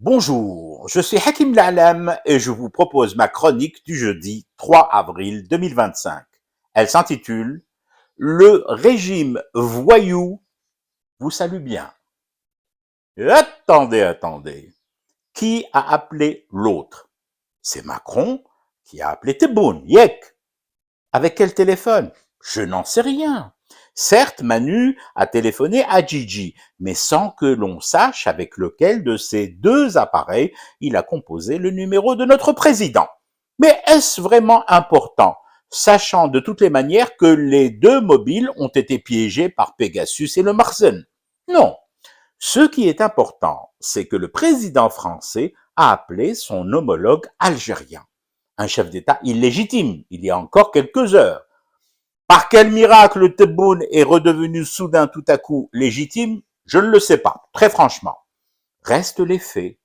Bonjour, je suis Hakim La'alam et je vous propose ma chronique du jeudi 3 avril 2025. Elle s'intitule Le régime voyou vous salue bien. Attendez. Qui a appelé l'autre? C'est Macron qui a appelé Tebboune, Yek. Avec quel téléphone? Je n'en sais rien. Certes, Manu a téléphoné à Gigi, mais sans que l'on sache avec lequel de ces deux appareils il a composé le numéro de notre président. Mais est-ce vraiment important, sachant de toutes les manières que les deux mobiles ont été piégés par Pegasus et le Marsen? Non. Ce qui est important, c'est que le président français a appelé son homologue algérien, un chef d'État illégitime, il y a encore quelques heures. Par quel miracle Tebboune est redevenu soudain tout à coup légitime? Je ne le sais pas, très franchement. Restent les faits.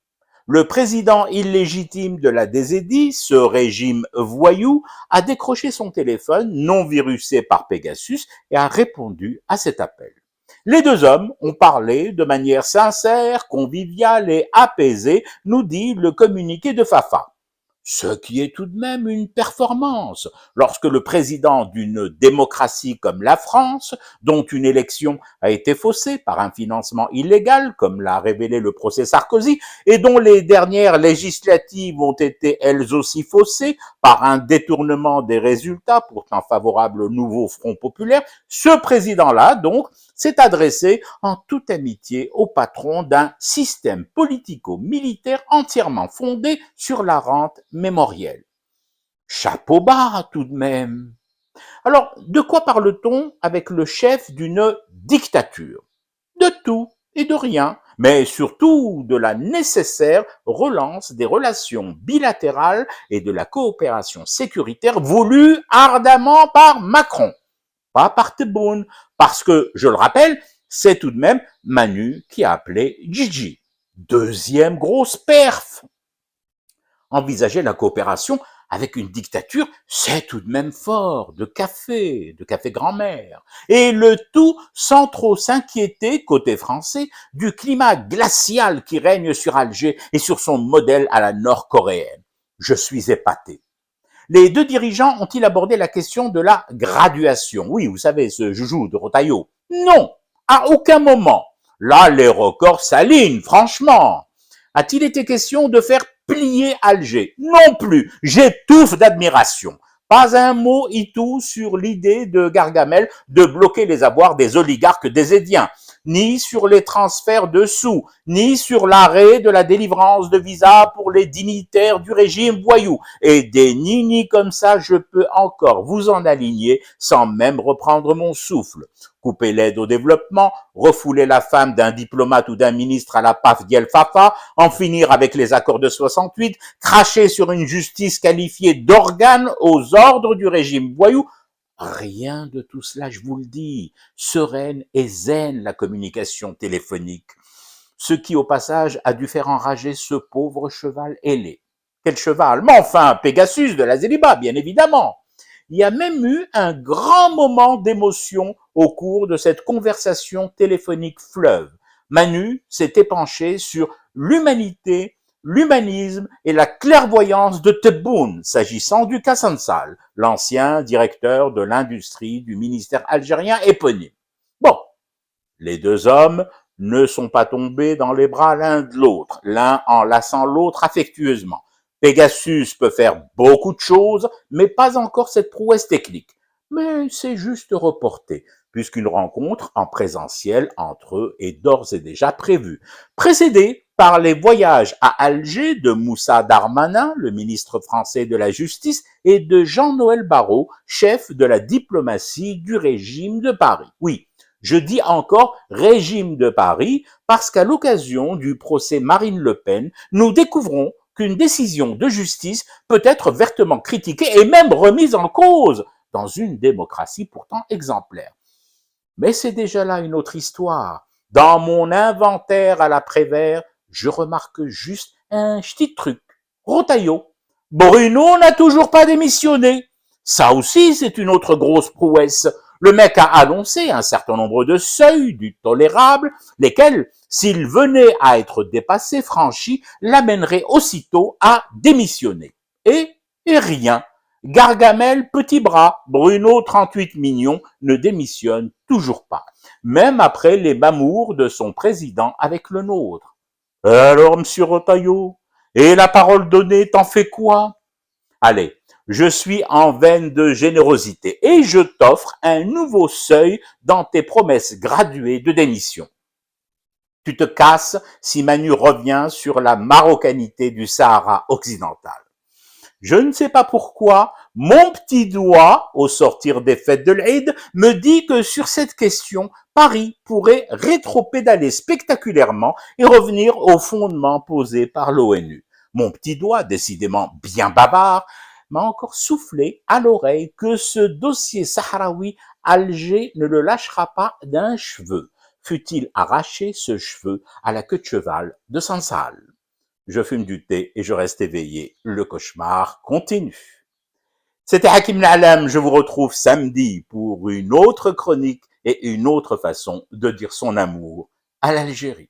Le président illégitime de la DZI, ce régime voyou, a décroché son téléphone non virusé par Pegasus et a répondu à cet appel. Les deux hommes ont parlé de manière sincère, conviviale et apaisée, nous dit le communiqué de Fafa. Ce qui est tout de même une performance lorsque le président d'une démocratie comme la France, dont une élection a été faussée par un financement illégal, comme l'a révélé le procès Sarkozy, et dont les dernières législatives ont été elles aussi faussées par un détournement des résultats pourtant favorables au nouveau Front populaire, ce président-là, donc, s'est adressé en toute amitié au patron d'un système politico-militaire entièrement fondé sur la rente mémorielle. Chapeau bas tout de même. Alors, de quoi parle-t-on avec le chef d'une dictature? De tout et de rien, mais surtout de la nécessaire relance des relations bilatérales et de la coopération sécuritaire voulue ardemment par Macron, pas par Tebboune, parce que, je le rappelle, c'est tout de même Manu qui a appelé Gigi. Deuxième grosse perf. Envisager la coopération avec une dictature, c'est tout de même fort, de café grand-mère. Et le tout sans trop s'inquiéter, côté français, du climat glacial qui règne sur Alger et sur son modèle à la nord-coréenne. Je suis épaté. Les deux dirigeants ont-ils abordé la question de la graduation? Oui, vous savez, ce joujou de Rotaillot. Non, à aucun moment. Là, les records s'alignent, franchement. A-t-il été question de faire plier Alger? Non plus. J'étouffe d'admiration. Pas un mot itou sur l'idée de Gargamel de bloquer les avoirs des oligarques désédiens, ni sur les transferts de sous, ni sur l'arrêt de la délivrance de visas pour les dignitaires du régime voyou. Et des nini comme ça, je peux encore vous en aligner sans même reprendre mon souffle. Couper l'aide au développement, refouler la femme d'un diplomate ou d'un ministre à la PAF d'El Fafa, en finir avec les accords de 68, cracher sur une justice qualifiée d'organe aux ordres du régime voyou. Rien de tout cela, je vous le dis. Sereine et zen la communication téléphonique. Ce qui, au passage, a dû faire enrager ce pauvre cheval ailé. Quel cheval? Mais enfin, Pegasus de la Zéliba, bien évidemment. Il y a même eu un grand moment d'émotion au cours de cette conversation téléphonique fleuve. Manu s'est épanché sur l'humanité, l'humanisme et la clairvoyance de Tebboune, s'agissant du Kassansal, l'ancien directeur de l'industrie du ministère algérien éponyme. Bon, les deux hommes ne sont pas tombés dans les bras l'un de l'autre, l'un enlaçant l'autre affectueusement. Pegasus peut faire beaucoup de choses, mais pas encore cette prouesse technique. Mais c'est juste reporté, puisqu'une rencontre en présentiel entre eux est d'ores et déjà prévue, précédée par les voyages à Alger de Moussa Darmanin, le ministre français de la Justice, et de Jean-Noël Barrot, chef de la diplomatie du régime de Paris. Oui, je dis encore régime de Paris parce qu'à l'occasion du procès Marine Le Pen, nous découvrons qu'une décision de justice peut être vertement critiquée et même remise en cause dans une démocratie pourtant exemplaire. Mais c'est déjà là une autre histoire. Dans mon inventaire à la Prévert, je remarque juste un petit truc. Rotaillot. Bruno n'a toujours pas démissionné. Ça aussi, c'est une autre grosse prouesse. Le mec a annoncé un certain nombre de seuils du tolérable, lesquels, s'ils venaient à être dépassés, franchis, l'amèneraient aussitôt à démissionner. Et rien. Gargamel, petit bras, Bruno, 38 millions, ne démissionne toujours pas, même après les mamours de son président avec le nôtre. Alors, monsieur Retailleau, et la parole donnée, t'en fais quoi? Allez, je suis en veine de générosité et je t'offre un nouveau seuil dans tes promesses graduées de démission. Tu te casses si Manu revient sur la marocanité du Sahara occidental. Je ne sais pas pourquoi, mon petit doigt, au sortir des fêtes de l'Aïd, me dit que sur cette question, Paris pourrait rétropédaler spectaculairement et revenir aux fondements posés par l'ONU. Mon petit doigt, décidément bien bavard, m'a encore soufflé à l'oreille que ce dossier sahraoui, Alger ne le lâchera pas d'un cheveu, fût-il arraché ce cheveu à la queue de cheval de Sansal. Je fume du thé et je reste éveillé. Le cauchemar continue. C'était Hakim Na'alam. Je vous retrouve samedi pour une autre chronique et une autre façon de dire son amour à l'Algérie.